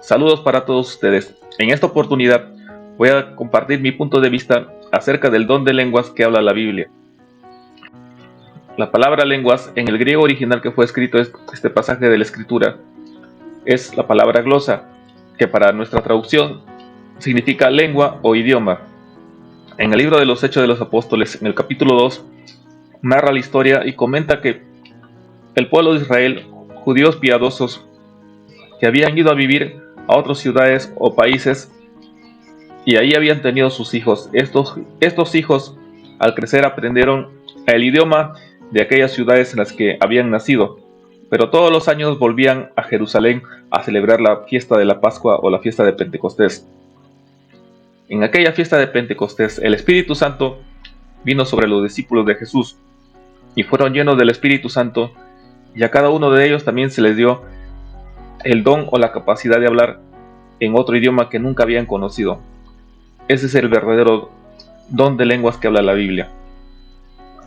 Saludos para todos ustedes. En esta oportunidad voy a compartir mi punto de vista acerca del don de lenguas que habla la Biblia. La palabra lenguas en el griego original que fue escrito este pasaje de la Escritura es la palabra glosa, que para nuestra traducción significa lengua o idioma. En el libro de los Hechos de los Apóstoles, en el capítulo 2, narra la historia y comenta que el pueblo de Israel, judíos piadosos, que habían ido a vivir a otras ciudades o países y ahí habían tenido sus hijos. Estos hijos, al crecer, aprendieron el idioma de aquellas ciudades en las que habían nacido, pero todos los años volvían a Jerusalén a celebrar la fiesta de la Pascua o la fiesta de Pentecostés. En aquella fiesta de Pentecostés, el Espíritu Santo vino sobre los discípulos de Jesús y fueron llenos del Espíritu Santo, y a cada uno de ellos también se les dio el don o la capacidad de hablar en otro idioma que nunca habían conocido. Ese es el verdadero don de lenguas que habla la Biblia.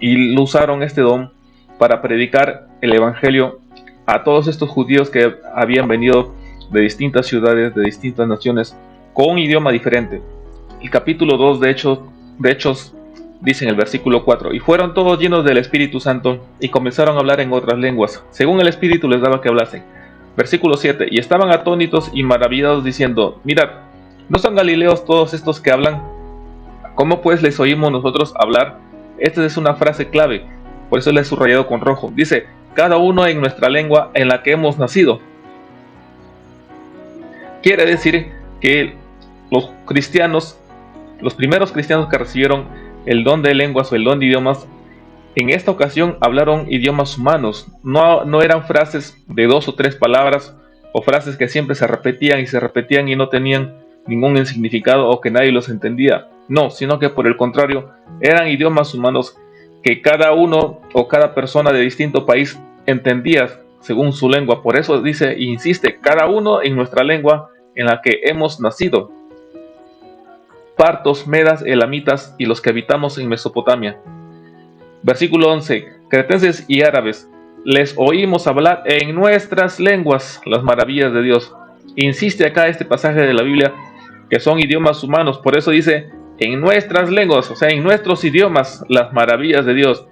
Y lo usaron este don para predicar el Evangelio a todos estos judíos que habían venido de distintas ciudades, de distintas naciones, con un idioma diferente. El capítulo 2 de Hechos dice en el versículo 4: y fueron todos llenos del Espíritu Santo y comenzaron a hablar en otras lenguas, según el Espíritu les daba que hablasen. Versículo 7: y estaban atónitos y maravillados diciendo: mirad, ¿no son galileos todos estos que hablan? ¿Cómo pues les oímos nosotros hablar? Esta es una frase clave, por eso la he subrayado con rojo. Dice: cada uno en nuestra lengua en la que hemos nacido. Quiere decir que los cristianos, los primeros cristianos que recibieron el don de lenguas o el don de idiomas, en esta ocasión hablaron idiomas humanos. No eran frases de 2 o 3 palabras o frases que siempre se repetían y no tenían ningún significado o que nadie los entendía. No, sino que por el contrario, eran idiomas humanos que cada uno o cada persona de distinto país entendía según su lengua. Por eso dice e insiste: cada uno en nuestra lengua en la que hemos nacido. Partos, medas, elamitas y los que habitamos en Mesopotamia. Versículo 11: cretenses y árabes, les oímos hablar en nuestras lenguas las maravillas de Dios. Insiste acá este pasaje de la Biblia que son idiomas humanos, por eso dice en nuestras lenguas, o sea, en nuestros idiomas, las maravillas de Dios.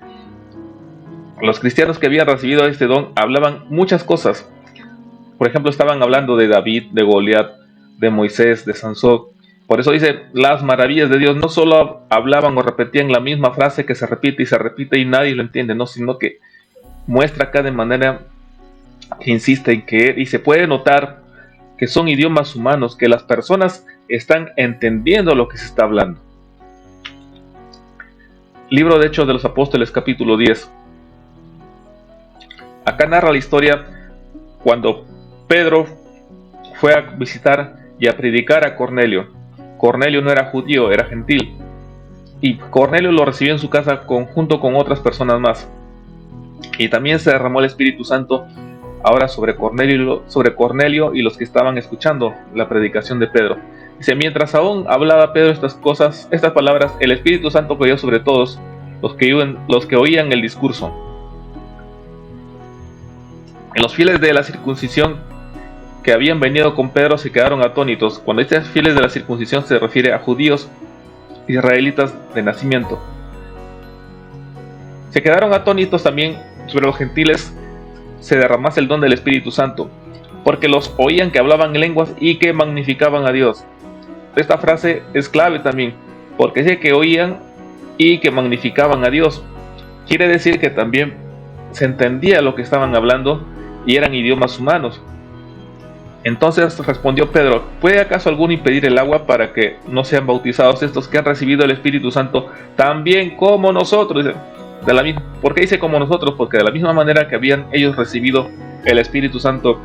Los cristianos que habían recibido este don hablaban muchas cosas. Por ejemplo, estaban hablando de David, de Goliat, de Moisés, de Sansón. Por eso dice las maravillas de Dios. No solo hablaban o repetían la misma frase que se repite y nadie lo entiende, no, sino que muestra acá de manera que insiste en que, y se puede notar que son idiomas humanos, que las personas están entendiendo lo que se está hablando. Libro de Hechos de los Apóstoles, capítulo 10. Acá narra la historia cuando Pedro fue a visitar y a predicar a Cornelio. Cornelio no era judío, era gentil. Y Cornelio lo recibió en su casa junto con otras personas más. Y también se derramó el Espíritu Santo ahora sobre Cornelio y los que estaban escuchando la predicación de Pedro. Dice: mientras aún hablaba Pedro estas palabras, el Espíritu Santo cayó sobre todos los que oían el discurso. Los fieles de la circuncisión que habían venido con Pedro se quedaron atónitos. Cuando dice fieles de la circuncisión se refiere a judíos israelitas de nacimiento. Se quedaron atónitos también sobre los gentiles se derramase el don del Espíritu Santo, porque los oían que hablaban lenguas y que magnificaban a Dios. Esta frase es clave también, porque dice que oían y que magnificaban a Dios. Quiere decir que también se entendía lo que estaban hablando y eran idiomas humanos. Entonces respondió Pedro: ¿puede acaso alguno impedir el agua para que no sean bautizados estos que han recibido el Espíritu Santo también como nosotros? ¿Por qué dice como nosotros? Porque de la misma manera que habían ellos recibido el Espíritu Santo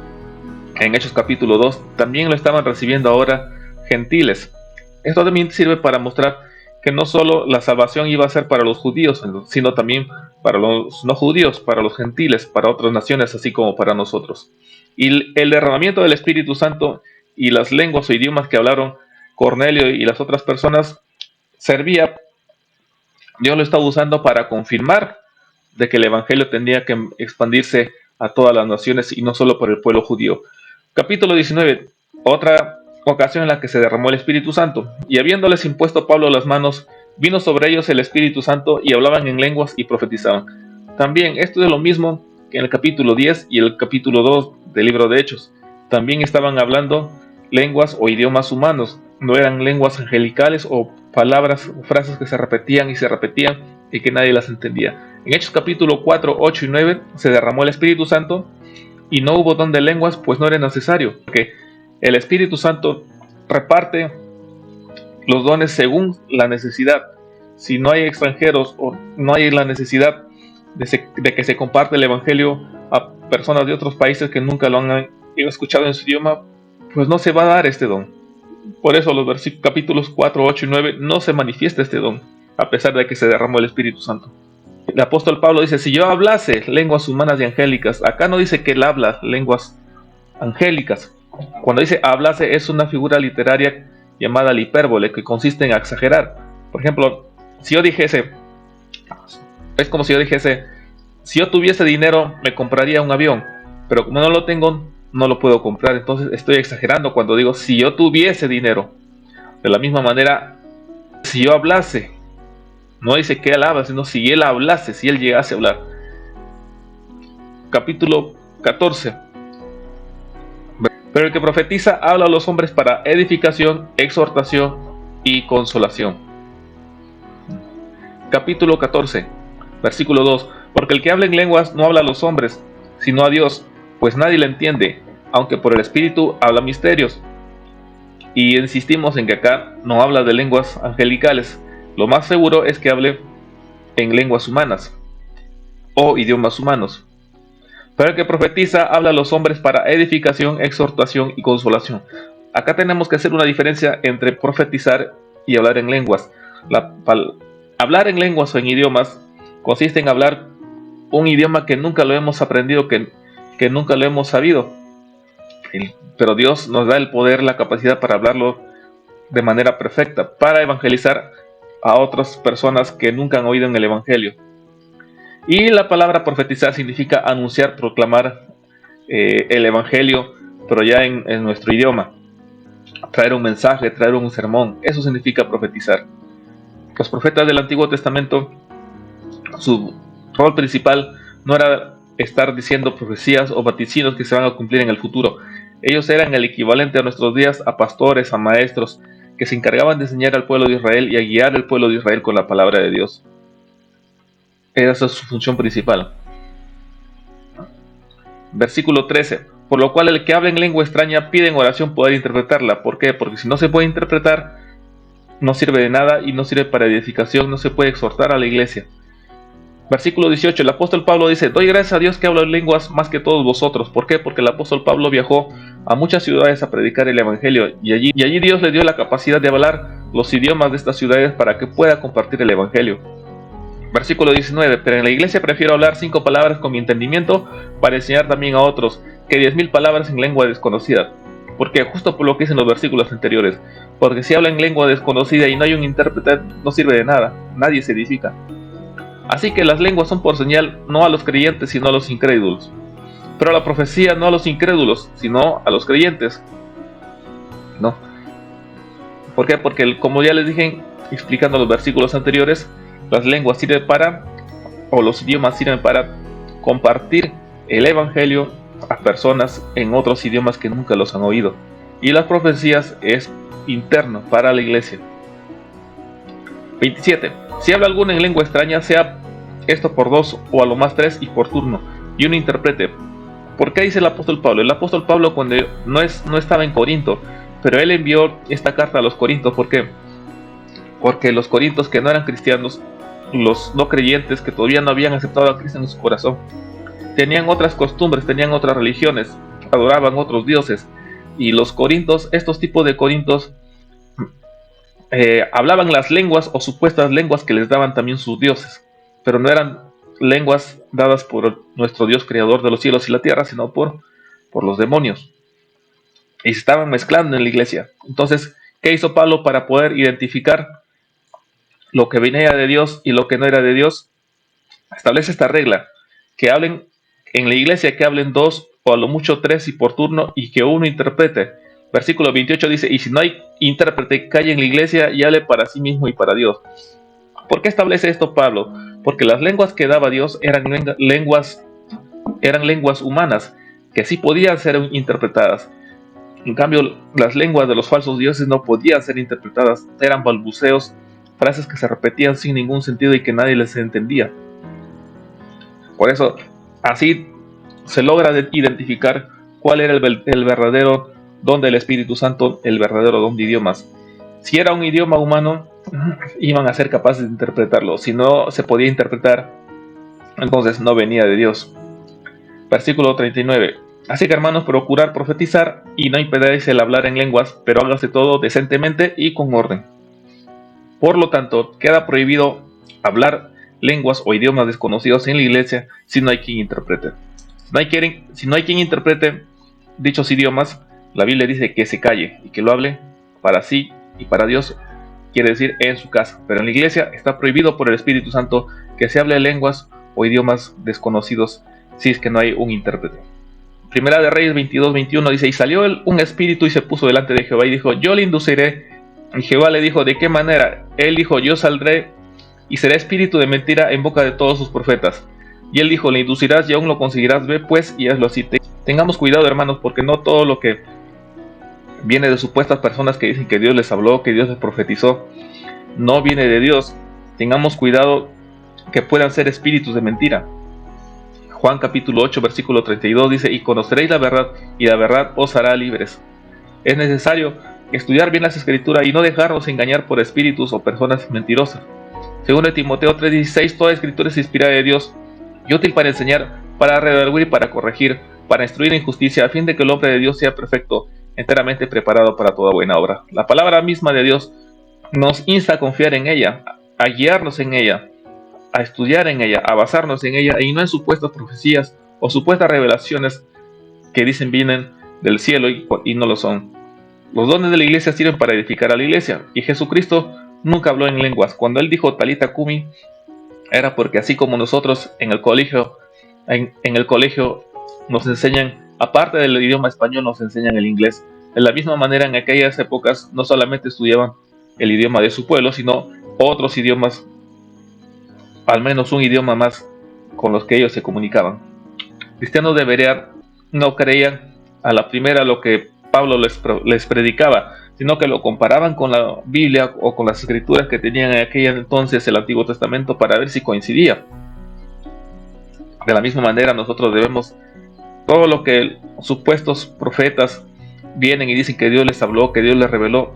en Hechos capítulo 2, también lo estaban recibiendo ahora gentiles. Esto también sirve para mostrar que no solo la salvación iba a ser para los judíos, sino también para los no judíos, para los gentiles, para otras naciones, así como para nosotros. Y el derramamiento del Espíritu Santo y las lenguas o idiomas que hablaron Cornelio y las otras personas servía, Dios lo estaba usando para confirmar de que el Evangelio tenía que expandirse a todas las naciones y no solo por el pueblo judío. Capítulo 19. Otra ocasión en la que se derramó el Espíritu Santo, y habiéndoles impuesto Pablo las manos, vino sobre ellos el Espíritu Santo y hablaban en lenguas y profetizaban. También esto es lo mismo que en el capítulo 10 y el capítulo 2 del libro de Hechos. También estaban hablando lenguas o idiomas humanos, no eran lenguas angelicales o palabras o frases que se repetían y que nadie las entendía. En Hechos capítulo 4, 8 y 9 se derramó el Espíritu Santo y no hubo don de lenguas, pues no era necesario, porque el Espíritu Santo reparte los dones según la necesidad. Si no hay extranjeros o no hay la necesidad de que se comparte el Evangelio a personas de otros países que nunca lo han escuchado en su idioma, pues no se va a dar este don. Por eso los capítulos 4, 8 y 9 no se manifiesta este don, a pesar de que se derramó el Espíritu Santo. El apóstol Pablo dice, si yo hablase lenguas humanas y angélicas, acá no dice que él habla lenguas angélicas. Cuando dice hablase es una figura literaria llamada la hipérbole, que consiste en exagerar. Por ejemplo, si yo dijese, es como si yo dijese, si yo tuviese dinero me compraría un avión, pero como no lo tengo, no lo puedo comprar. Entonces estoy exagerando cuando digo si yo tuviese dinero. De la misma manera, si yo hablase, no dice que él habla, sino si él hablase, si él llegase a hablar. Capítulo 14. Pero el que profetiza habla a los hombres para edificación, exhortación y consolación. Capítulo 14, versículo 2. Porque el que habla en lenguas no habla a los hombres, sino a Dios, pues nadie le entiende, aunque por el Espíritu habla misterios. Y insistimos en que acá no habla de lenguas angelicales. Lo más seguro es que hable en lenguas humanas o idiomas humanos. Pero el que profetiza habla a los hombres para edificación, exhortación y consolación. Acá tenemos que hacer una diferencia entre profetizar y hablar en lenguas. Hablar en lenguas o en idiomas consiste en hablar un idioma que nunca lo hemos aprendido, que nunca lo hemos sabido. Pero Dios nos da el poder, la capacidad para hablarlo de manera perfecta, para evangelizar a otras personas que nunca han oído en el Evangelio. Y la palabra profetizar significa anunciar, proclamar el Evangelio, pero ya en nuestro idioma. Traer un mensaje, traer un sermón, eso significa profetizar. Los profetas del Antiguo Testamento, su rol principal no era estar diciendo profecías o vaticinos que se van a cumplir en el futuro. Ellos eran el equivalente a nuestros días a pastores, a maestros, que se encargaban de enseñar al pueblo de Israel y a guiar al pueblo de Israel con la palabra de Dios. Esa es su función principal. Versículo 13. Por lo cual el que habla en lengua extraña pide en oración poder interpretarla. ¿Por qué? Porque si no se puede interpretar, no sirve de nada y no sirve para edificación, no se puede exhortar a la iglesia. Versículo 18. El apóstol Pablo dice, doy gracias a Dios que hablo en lenguas más que todos vosotros. ¿Por qué? Porque el apóstol Pablo viajó a muchas ciudades a predicar el evangelio y allí Dios le dio la capacidad de hablar los idiomas de estas ciudades para que pueda compartir el evangelio. Versículo 19. Pero en la iglesia prefiero hablar 5 palabras con mi entendimiento para enseñar también a otros que 10.000 palabras en lengua desconocida. Porque justo por lo que dicen los versículos anteriores. Porque si habla en lengua desconocida y no hay un intérprete, no sirve de nada. Nadie se edifica. Así que las lenguas son por señal no a los creyentes, sino a los incrédulos. Pero la profecía no a los incrédulos, sino a los creyentes. ¿No? ¿Por qué? Porque como ya les dije, explicando los versículos anteriores, las lenguas sirven para, o los idiomas sirven para compartir el evangelio a personas en otros idiomas que nunca los han oído. Y las profecías es interno para la iglesia. 27. Si habla alguno en lengua extraña, sea esto por 2 o a lo más 3 y por turno, y uno interprete. ¿Por qué dice el apóstol Pablo? El apóstol Pablo cuando no estaba en Corinto, pero él envió esta carta a los corintios. ¿Por qué? Porque los corintios que no eran cristianos, los no creyentes que todavía no habían aceptado a Cristo en su corazón, tenían otras costumbres, tenían otras religiones, adoraban otros dioses. Y los corintios, estos tipos de corintios, hablaban las lenguas o supuestas lenguas que les daban también sus dioses, pero no eran lenguas dadas por nuestro Dios creador de los cielos y la tierra, sino por los demonios. Y se estaban mezclando en la iglesia. Entonces, ¿qué hizo Pablo para poder identificar lo que venía de Dios y lo que no era de Dios? Establece esta regla, que hablen en la iglesia, que hablen 2 o a lo mucho 3 y por turno, y que uno interprete. Versículo 28 dice, y si no hay intérprete, calle en la iglesia y hable para sí mismo y para Dios. ¿Por qué establece esto Pablo? Porque las lenguas que daba Dios eran lenguas humanas, que sí podían ser interpretadas. En cambio, las lenguas de los falsos dioses no podían ser interpretadas, eran balbuceos, frases que se repetían sin ningún sentido y que nadie les entendía. Por eso, así se logra identificar cuál era el verdadero don del Espíritu Santo, el verdadero don de idiomas. Si era un idioma humano, iban a ser capaces de interpretarlo. Si no se podía interpretar, entonces no venía de Dios. Versículo 39. Así que, hermanos, procurad profetizar y no impedáis el hablar en lenguas, pero hágase todo decentemente y con orden. Por lo tanto, queda prohibido hablar lenguas o idiomas desconocidos en la iglesia si no hay quien interprete. Si no hay quien interprete dichos idiomas, la Biblia dice que se calle y que lo hable para sí y para Dios, quiere decir en su casa. Pero en la iglesia está prohibido por el Espíritu Santo que se hable lenguas o idiomas desconocidos si es que no hay un intérprete. Primera de Reyes 22:21 dice, y salió un espíritu y se puso delante de Jehová y dijo, yo le induciré. Y Jehová le dijo, ¿de qué manera? Él dijo, yo saldré y seré espíritu de mentira en boca de todos sus profetas. Y él dijo, le inducirás y aún lo conseguirás, ve pues y hazlo así. Tengamos cuidado, hermanos, porque no todo lo que viene de supuestas personas que dicen que Dios les habló, que Dios les profetizó, no viene de Dios. Tengamos cuidado que puedan ser espíritus de mentira. Juan capítulo 8 versículo 32 dice, y conoceréis la verdad, y la verdad os hará libres. Es necesario estudiar bien las escrituras y no dejarnos engañar por espíritus o personas mentirosas. Según de Timoteo 3:16, toda escritura es inspirada de Dios y útil para enseñar, para redarguir y para corregir, para instruir en justicia, a fin de que el hombre de Dios sea perfecto, enteramente preparado para toda buena obra. La palabra misma de Dios nos insta a confiar en ella, a guiarnos en ella, a estudiar en ella, a basarnos en ella y no en supuestas profecías o supuestas revelaciones que dicen vienen del cielo y no lo son. Los dones de la iglesia sirven para edificar a la iglesia y Jesucristo nunca habló en lenguas. Cuando él dijo Talita Cumi, era porque así como nosotros en el colegio nos enseñan, aparte del idioma español, nos enseñan el inglés. De la misma manera, en aquellas épocas no solamente estudiaban el idioma de su pueblo, sino otros idiomas, al menos un idioma más con los que ellos se comunicaban. Cristianos de Berea no creían a la primera lo que Pablo les predicaba, sino que lo comparaban con la Biblia o con las escrituras que tenían en aquel entonces el Antiguo Testamento para ver si coincidía. De la misma manera nosotros debemos, todo lo que supuestos profetas vienen y dicen que Dios les habló, que Dios les reveló,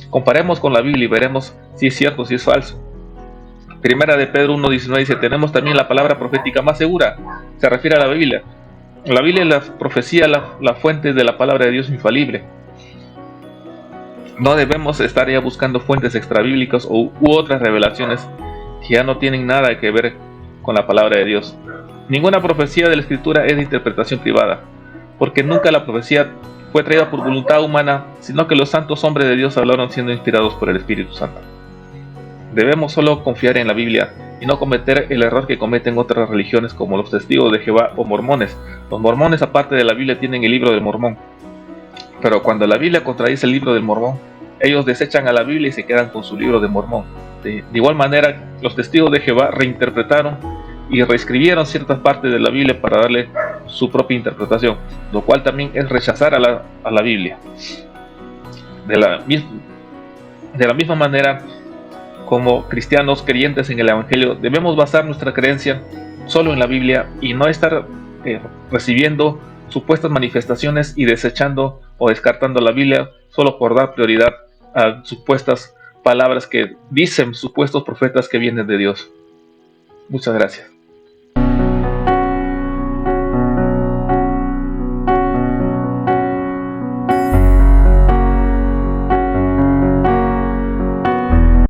comparemos con la Biblia y veremos si es cierto, si es falso. Primera de Pedro 1:19 dice, tenemos también la palabra profética más segura, se refiere a la Biblia. La Biblia es la profecía, la fuente de la palabra de Dios infalible. No debemos estar ya buscando fuentes extrabíblicas u otras revelaciones que ya no tienen nada que ver con la palabra de Dios. Ninguna profecía de la Escritura es de interpretación privada, porque nunca la profecía fue traída por voluntad humana, sino que los santos hombres de Dios hablaron siendo inspirados por el Espíritu Santo. Debemos solo confiar en la Biblia y no cometer el error que cometen otras religiones como los testigos de Jehová o mormones. Los mormones, aparte de la Biblia, tienen el libro del Mormón. Pero cuando la Biblia contradice el libro del Mormón, ellos desechan a la Biblia y se quedan con su libro de Mormón. De igual manera, los testigos de Jehová reinterpretaron y reescribieron ciertas partes de la Biblia para darle su propia interpretación, lo cual también es rechazar a la Biblia. De la misma manera, como cristianos creyentes en el Evangelio, debemos basar nuestra creencia solo en la Biblia y no estar recibiendo supuestas manifestaciones y desechando o descartando la Biblia solo por dar prioridad a supuestas palabras que dicen supuestos profetas que vienen de Dios. Muchas gracias.